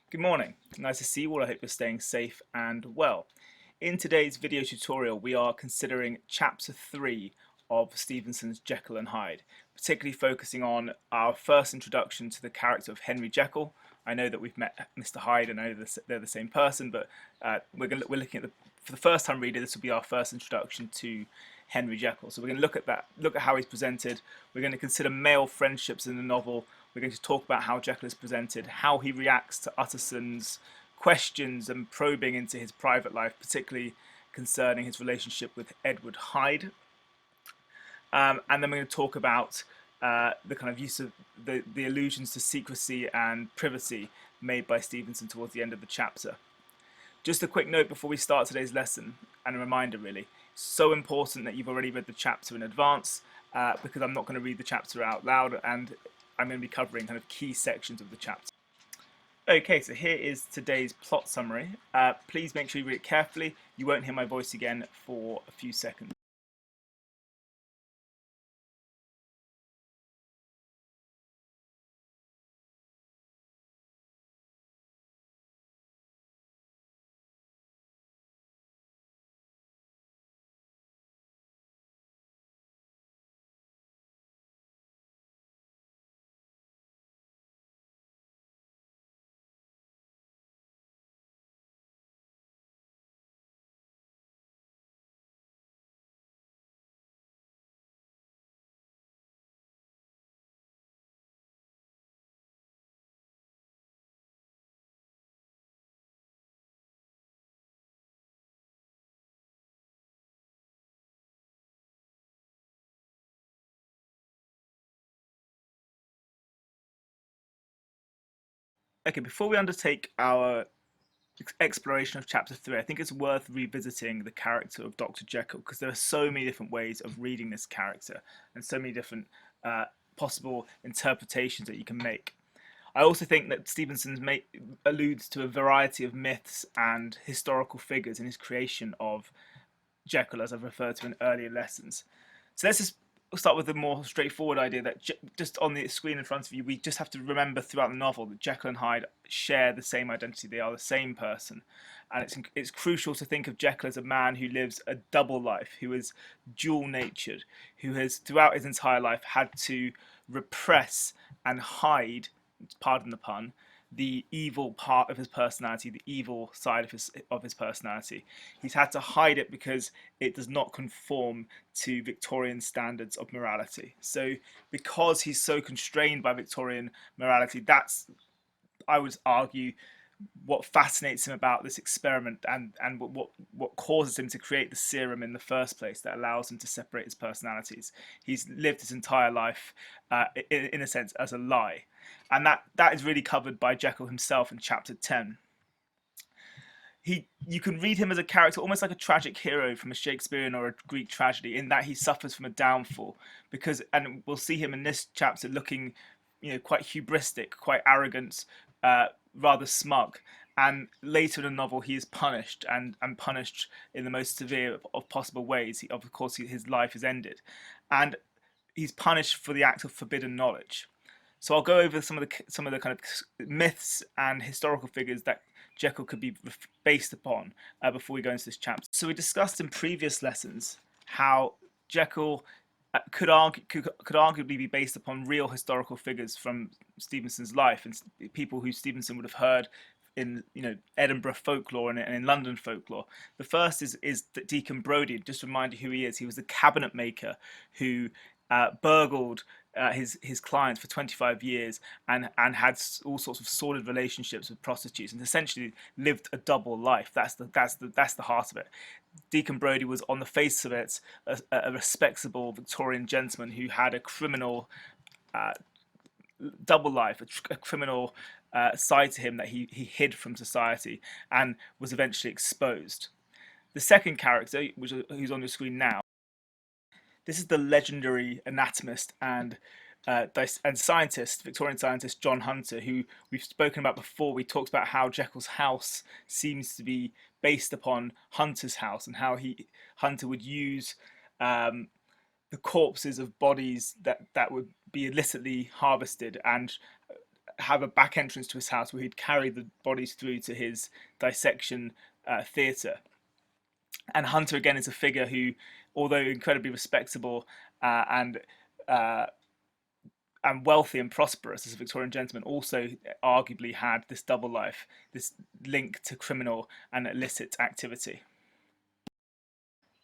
Good morning, nice to see you all. I hope you're staying safe and well. In today's video tutorial, we are considering chapter 3 of Stevenson's Jekyll and Hyde, particularly focusing on our first introduction to the character of Henry Jekyll. I know that we've met Mr. Hyde, and I know they're the same person, but we're looking at for the first time reader, this will be our first introduction to Henry Jekyll. So we're going to look at how he's presented. We're going to consider male friendships in the novel. We're going to talk about how Jekyll is presented, how he reacts to Utterson's questions and probing into his private life, particularly concerning his relationship with Edward Hyde. And then we're going to talk about the kind of use of the allusions to secrecy and privacy made by Stevenson towards the end of the chapter. Just a quick note before we start today's lesson, and a reminder really, so important that you've already read the chapter in advance, because I'm not going to read the chapter out loud, and I'm going to be covering kind of key sections of the chapter. Okay, so here is today's plot summary. Please make sure you read it carefully. You won't hear my voice again for a few seconds. Okay, before we undertake our exploration of chapter 3, I think it's worth revisiting the character of Dr. Jekyll, because there are so many different ways of reading this character and so many different possible interpretations that you can make. I also think that Stevenson alludes to a variety of myths and historical figures in his creation of Jekyll, as I've referred to in earlier lessons. So let's just start with the more straightforward idea that just on the screen in front of you, we just have to remember throughout the novel that Jekyll and Hyde share the same identity. They are the same person. And it's crucial to think of Jekyll as a man who lives a double life, who is dual-natured, who has throughout his entire life had to repress and hide, pardon the pun, the evil part of his personality, the evil side of his personality. He's had to hide it because it does not conform to Victorian standards of morality. So because he's so constrained by Victorian morality, that's, I would argue, what fascinates him about this experiment, and what causes him to create the serum in the first place that allows him to separate his personalities. He's lived his entire life, in a sense, as a lie. And that is really covered by Jekyll himself in chapter 10. You can read him as a character almost like a tragic hero from a Shakespearean or a Greek tragedy, in that he suffers from a downfall, because, and we'll see him in this chapter looking, quite hubristic, quite arrogant, rather smug. And later in the novel, he is punished, and punished in the most severe of possible ways. Of course, his life is ended, and he's punished for the act of forbidden knowledge. So I'll go over some of the kind of myths and historical figures that Jekyll could be based upon before we go into this chapter. So we discussed in previous lessons how Jekyll could arguably be based upon real historical figures from Stevenson's life, and people who Stevenson would have heard in Edinburgh folklore and in London folklore. The first is Deacon Brodie. Just to remind you who he is. He was the cabinet maker who burgled his clients for 25 years, and had all sorts of sordid relationships with prostitutes, and essentially lived a double life. That's the heart of it. Deacon Brodie was, on the face of it, a respectable Victorian gentleman who had a criminal double life, a criminal side to him that he hid from society, and was eventually exposed. The second character, who's on your screen now, this is the legendary anatomist and scientist, Victorian scientist John Hunter, who we've spoken about before. We talked about how Jekyll's house seems to be based upon Hunter's house, and how Hunter would use the corpses of bodies that would be illicitly harvested, and have a back entrance to his house where he'd carry the bodies through to his dissection theatre. And Hunter again is a figure who, although incredibly respectable and wealthy and prosperous as a Victorian gentleman, also arguably had this double life, this link to criminal and illicit activity.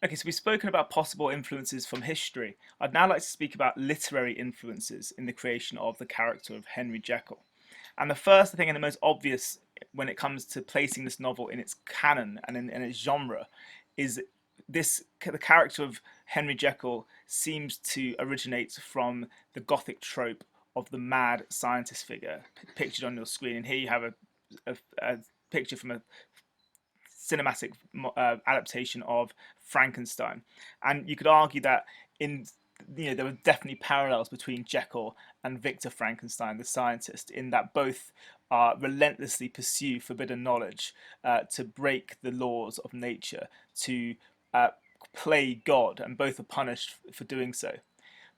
Okay, so we've spoken about possible influences from history. I'd now like to speak about literary influences in the creation of the character of Henry Jekyll. And the first, I think, and the most obvious when it comes to placing this novel in its canon and in its genre is the character of Henry Jekyll seems to originate from the Gothic trope of the mad scientist figure pictured on your screen. And here you have a picture from a cinematic adaptation of Frankenstein. And you could argue that there were definitely parallels between Jekyll and Victor Frankenstein, the scientist, in that both relentlessly pursue forbidden knowledge to break the laws of nature, to play God, and both are punished for doing so.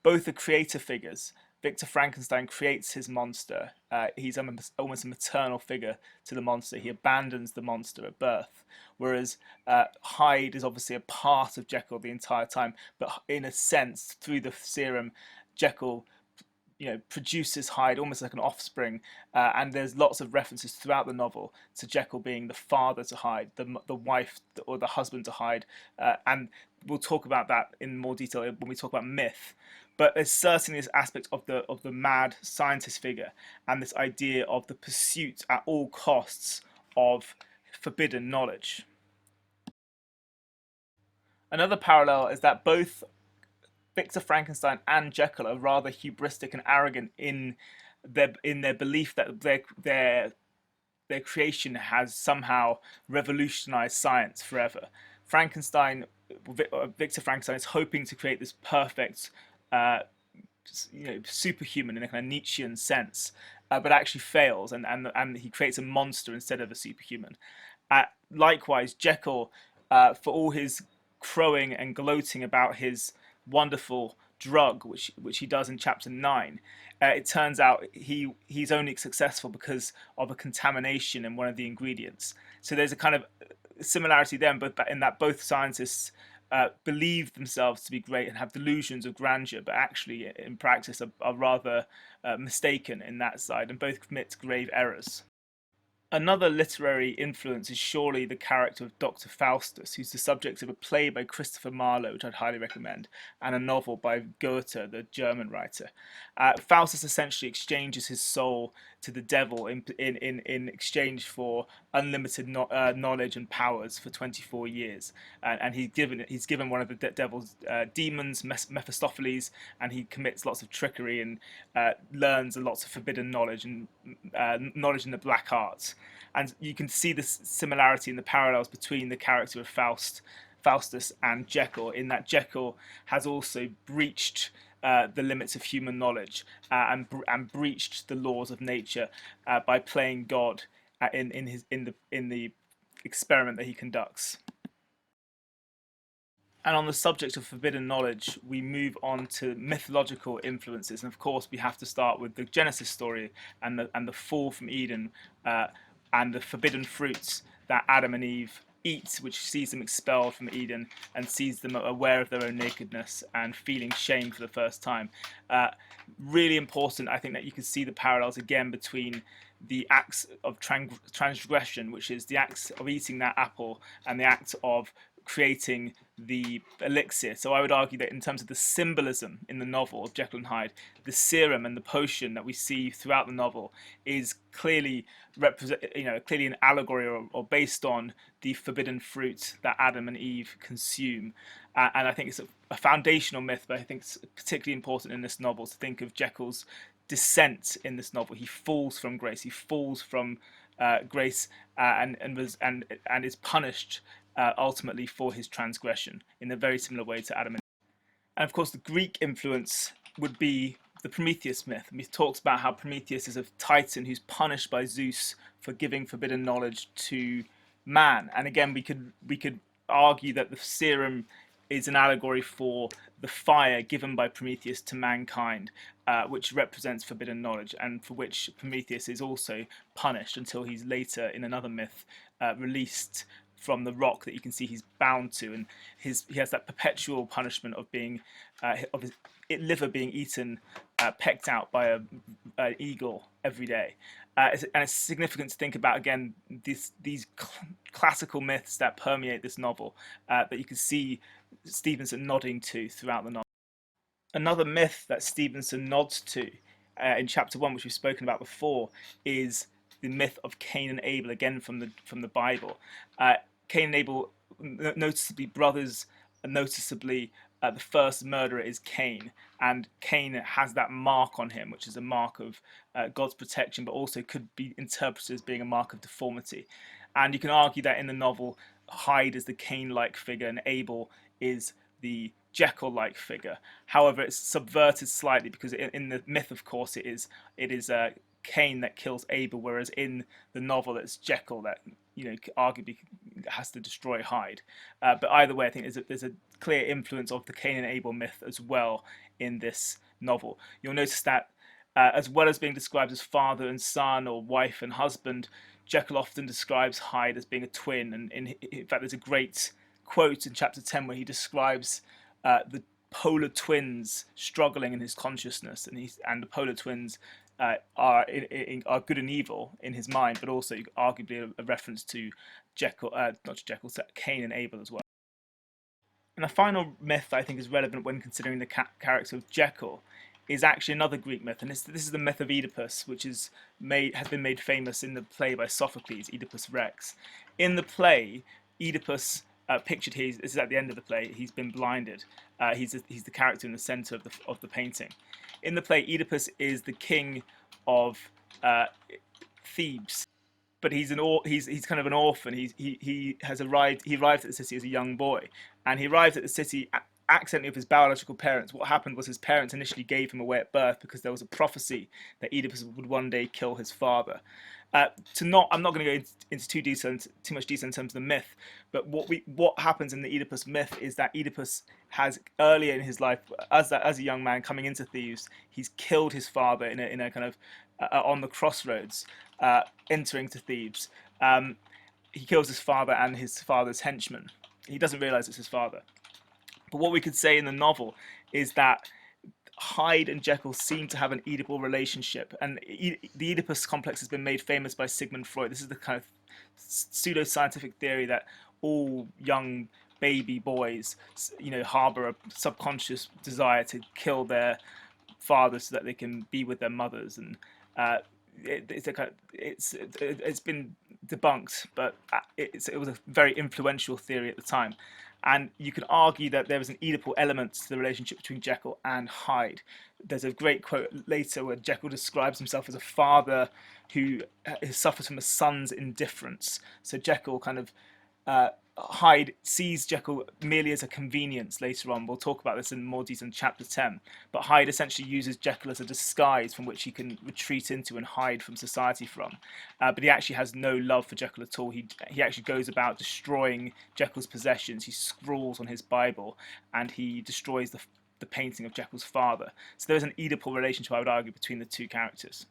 Both are creator figures. Victor Frankenstein creates his monster. He's almost a maternal figure to the monster. He abandons the monster at birth. Whereas Hyde is obviously a part of Jekyll the entire time, but in a sense, through the serum, Jekyll produces Hyde almost like an offspring, and there's lots of references throughout the novel to Jekyll being the father to Hyde, the wife or the husband to Hyde, and we'll talk about that in more detail when we talk about myth. But there's certainly this aspect of the mad scientist figure and this idea of the pursuit at all costs of forbidden knowledge. Another parallel is that both Victor Frankenstein and Jekyll are rather hubristic and arrogant in their belief that their creation has somehow revolutionized science forever. Victor Frankenstein is hoping to create this perfect, superhuman in a kind of Nietzschean sense, but actually fails, and he creates a monster instead of a superhuman. Likewise, Jekyll, for all his crowing and gloating about his wonderful drug, which he does in chapter 9, it turns out he's only successful because of a contamination in one of the ingredients. So there's a kind of similarity there, but in that both scientists believe themselves to be great and have delusions of grandeur, but actually in practice are rather mistaken in that side, and both commit grave errors. Another literary influence is surely the character of Dr. Faustus, who's the subject of a play by Christopher Marlowe, which I'd highly recommend, and a novel by Goethe, the German writer. Faustus essentially exchanges his soul to the devil in exchange for unlimited knowledge and powers for 24 years. And he's given one of the devil's demons, Mephistopheles, and he commits lots of trickery and learns lots of forbidden knowledge and knowledge in the black arts. And you can see this similarity in the parallels between the character of Faustus and Jekyll, in that Jekyll has also breached the limits of human knowledge and breached the laws of nature by playing God in the experiment that he conducts. And on the subject of forbidden knowledge, we move on to mythological influences, and of course we have to start with the Genesis story and the fall from Eden, and the forbidden fruits that Adam and Eve eat, which sees them expelled from Eden and sees them aware of their own nakedness and feeling shame for the first time. Really important, I think, that you can see the parallels again between the acts of transgression, which is the acts of eating that apple, and the act of creating the elixir. So I would argue that in terms of the symbolism in the novel of Jekyll and Hyde, the serum and the potion that we see throughout the novel is clearly clearly an allegory or based on the forbidden fruit that Adam and Eve consume. And I think it's a foundational myth, but I think it's particularly important in this novel to think of Jekyll's descent in this novel. He falls from grace. He falls from grace and is punished ultimately for his transgression in a very similar way to Adam and Eve. And of course, the Greek influence would be the Prometheus myth. And he talks about how Prometheus is a titan who's punished by Zeus for giving forbidden knowledge to man. And again, we could argue that the serum is an allegory for the fire given by Prometheus to mankind, which represents forbidden knowledge, and for which Prometheus is also punished until he's later, in another myth, released from the rock that you can see he's bound to, and he has that perpetual punishment of being of his liver being eaten, pecked out by an eagle every day. And it's significant to think about, again, these classical myths that permeate this novel, that you can see Stevenson nodding to throughout the novel. Another myth that Stevenson nods to in chapter 1, which we've spoken about before, is the myth of Cain and Abel, again from the Bible. Cain and Abel, noticeably brothers, noticeably the first murderer is Cain, and Cain has that mark on him, which is a mark of God's protection, but also could be interpreted as being a mark of deformity. And you can argue that in the novel, Hyde is the Cain-like figure and Abel is the Jekyll-like figure. However, it's subverted slightly, because in the myth, of course, it is Cain that kills Abel, whereas in the novel it's Jekyll that arguably has to destroy Hyde. But either way, I think there's a clear influence of the Cain and Abel myth as well in this novel. You'll notice that as well as being described as father and son or wife and husband, Jekyll often describes Hyde as being a twin, and in fact there's a great quote in chapter 10 where he describes the polar twins struggling in his consciousness, and the polar twins are good and evil in his mind, but also arguably a reference to Jekyll, not Jekyll, Cain and Abel as well. And a final myth that I think is relevant when considering the character of Jekyll is actually another Greek myth, and this is the myth of Oedipus, which has been made famous in the play by Sophocles, Oedipus Rex. In the play, Oedipus, pictured here, this is at the end of the play, he's been blinded. He's the character in the center of the painting. In the play, Oedipus is the king of Thebes, but he's kind of an orphan. He arrived at the city as a young boy, and he arrived at the city accidentally with his biological parents. What happened was his parents initially gave him away at birth because there was a prophecy that Oedipus would one day kill his father. I'm not going to go into too much detail in terms of the myth, but what happens in the Oedipus myth is that Oedipus has, earlier in his life, as a young man coming into Thebes, he's killed his father in a kind of on the crossroads, entering to Thebes. He kills his father and his father's henchman. He doesn't realize it's his father. But what we could say in the novel is that Hyde and Jekyll seem to have an Oedipal relationship, and the Oedipus complex has been made famous by Sigmund Freud. This is the kind of pseudo-scientific theory that all young baby boys, harbor a subconscious desire to kill their fathers so that they can be with their mothers, and it's been debunked, but it was a very influential theory at the time. And you can argue that there was an Oedipal element to the relationship between Jekyll and Hyde. There's a great quote later where Jekyll describes himself as a father who suffers from a son's indifference. So Jekyll kind of Hyde sees Jekyll merely as a convenience later on. We'll talk about this in more detail in chapter 10. But Hyde essentially uses Jekyll as a disguise from which he can retreat into and hide from society from. But he actually has no love for Jekyll at all. He actually goes about destroying Jekyll's possessions. He scrawls on his Bible, and he destroys the painting of Jekyll's father. So there's an Oedipal relationship, I would argue, between the two characters.